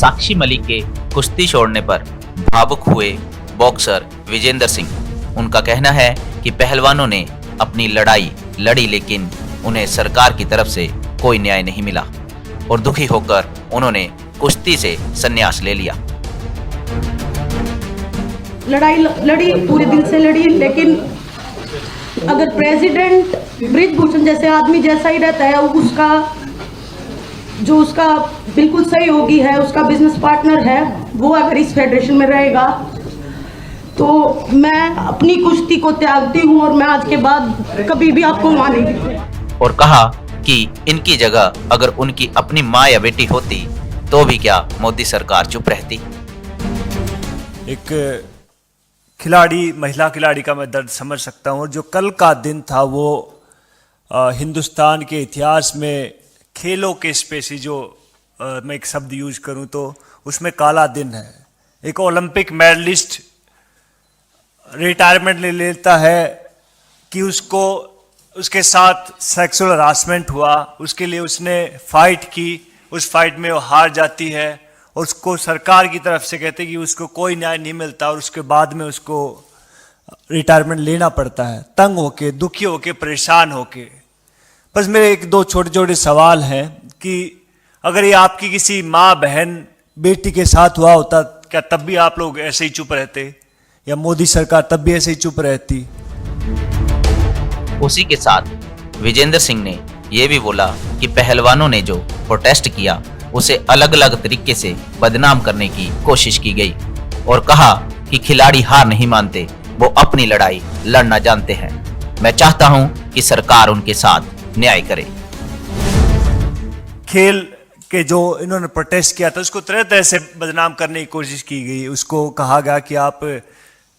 साक्षी मलिक के कुश्ती छोड़ने पर भावुक हुए बॉक्सर विजेंद्र सिंह। उनका कहना है कि पहलवानों ने अपनी लड़ाई लड़ी लेकिन उन्हें सरकार की तरफ से कोई न्याय नहीं मिला और दुखी होकर उन्होंने कुश्ती से संन्यास ले लिया। लड़ाई लड़ी, पूरे दिल से लड़ी, लेकिन अगर प्रेसिडेंट बृजभूषण जैसे आदमी जैसा ही रहता है, उसका बिल्कुल सहयोगी है, उसका बिजनेस पार्टनर है, वो अगर इस फेडरेशन में रहेगा तो मैं अपनी कुश्ती को त्यागती हूँ और मैं आज के बाद कभी भी आपको वहां नहीं। और कहा कि इनकी जगह अगर उनकी अपनी माँ या बेटी होती तो भी क्या मोदी सरकार चुप रहती। एक खिलाड़ी, महिला खिलाड़ी का मैं दर्द समझ सकता हूँ। जो कल का दिन था वो हिंदुस्तान के इतिहास में खेलों के स्पेसी जो मैं एक शब्द यूज करूँ तो उसमें काला दिन है। एक ओलंपिक मेडलिस्ट रिटायरमेंट ले लेता है कि उसके साथ सेक्सुअल हरासमेंट हुआ, उसके लिए उसने फाइट की, उस फाइट में वो हार जाती है और उसको सरकार की तरफ से कहते हैं कि उसको कोई न्याय नहीं मिलता और उसके बाद में उसको रिटायरमेंट लेना पड़ता है, तंग होके, दुखी होके, परेशान होके। बस मेरे एक दो छोटे छोटे सवाल हैं कि अगर ये आपकी किसी माँ, बहन, बेटी के साथ हुआ होता, क्या तब भी आप लोग ऐसे ही चुप रहते या मोदी सरकार तब भी ऐसे ही चुप रहती? उसी के साथ विजेंद्र सिंह ने यह भी बोला कि पहलवानों ने जो प्रोटेस्ट किया उसे अलग अलग तरीके से बदनाम करने की कोशिश की गई और कहा कि खिलाड़ी हार नहीं मानते, वो अपनी लड़ाई लड़ना जानते हैं। मैं चाहता हूं कि सरकार उनके साथ न्याय करे। खेल के जो इन्होंने प्रोटेस्ट किया था उसको तरह तरह से बदनाम करने की कोशिश की गई। उसको कहा गया कि आप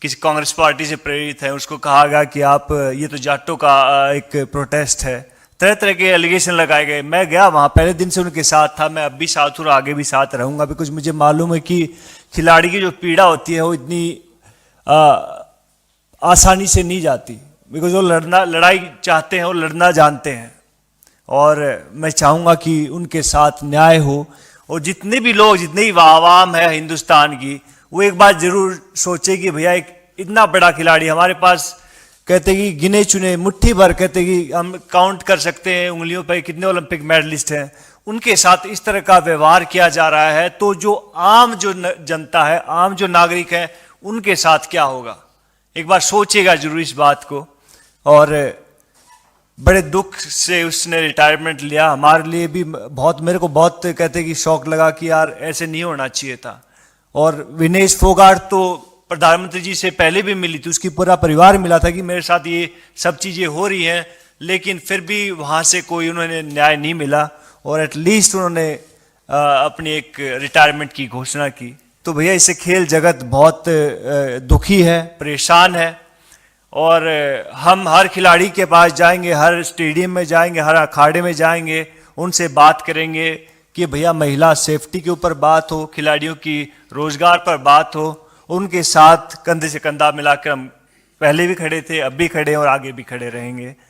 किसी कांग्रेस पार्टी से प्रेरित हैं, उसको कहा गया कि आप ये तो जाटों का एक प्रोटेस्ट है, तरह तरह के एलिगेशन लगाए गए। मैं गया वहाँ, पहले दिन से उनके साथ था, मैं अब भी साथ हूँ और आगे भी साथ रहूँगा, बिकॉज मुझे मालूम है कि खिलाड़ी की जो पीड़ा होती है वो इतनी आसानी से नहीं जाती, बिकॉज वो लड़ाई चाहते हैं, वो लड़ना जानते हैं। और मैं चाहूँगा कि उनके साथ न्याय हो और जितने भी लोग, जितनी भी आवाम है हिंदुस्तान की, वो एक बात जरूर सोचे कि भैया एक इतना बड़ा खिलाड़ी हमारे पास, कहते कि गिने चुने मुट्ठी भर, कहते कि हम काउंट कर सकते हैं उंगलियों पर कितने ओलंपिक मेडलिस्ट हैं, उनके साथ इस तरह का व्यवहार किया जा रहा है तो जो आम जो जनता है, आम जो नागरिक है, उनके साथ क्या होगा? एक बार सोचिएगा जरूर इस बात को। और बड़े दुख से उसने रिटायरमेंट लिया। हमारे लिए भी बहुत, मेरे को बहुत कहते कि शौक लगा कि यार ऐसे नहीं होना चाहिए था। और विनेश फोगाट तो प्रधानमंत्री जी से पहले भी मिली थी, उसकी पूरा परिवार मिला था कि मेरे साथ ये सब चीज़ें हो रही हैं, लेकिन फिर भी वहाँ से कोई उन्होंने न्याय नहीं मिला और एटलीस्ट उन्होंने अपनी एक रिटायरमेंट की घोषणा की। तो भैया इससे खेल जगत बहुत दुखी है, परेशान है। और हम हर खिलाड़ी के पास जाएंगे, हर स्टेडियम में जाएंगे, हर अखाड़े में जाएंगे, उनसे बात करेंगे कि भैया महिला सेफ्टी के ऊपर बात हो, खिलाड़ियों की रोजगार पर बात हो। उनके साथ कंधे से कंधा मिलाकर हम पहले भी खड़े थे, अब भी खड़े हैं और आगे भी खड़े रहेंगे।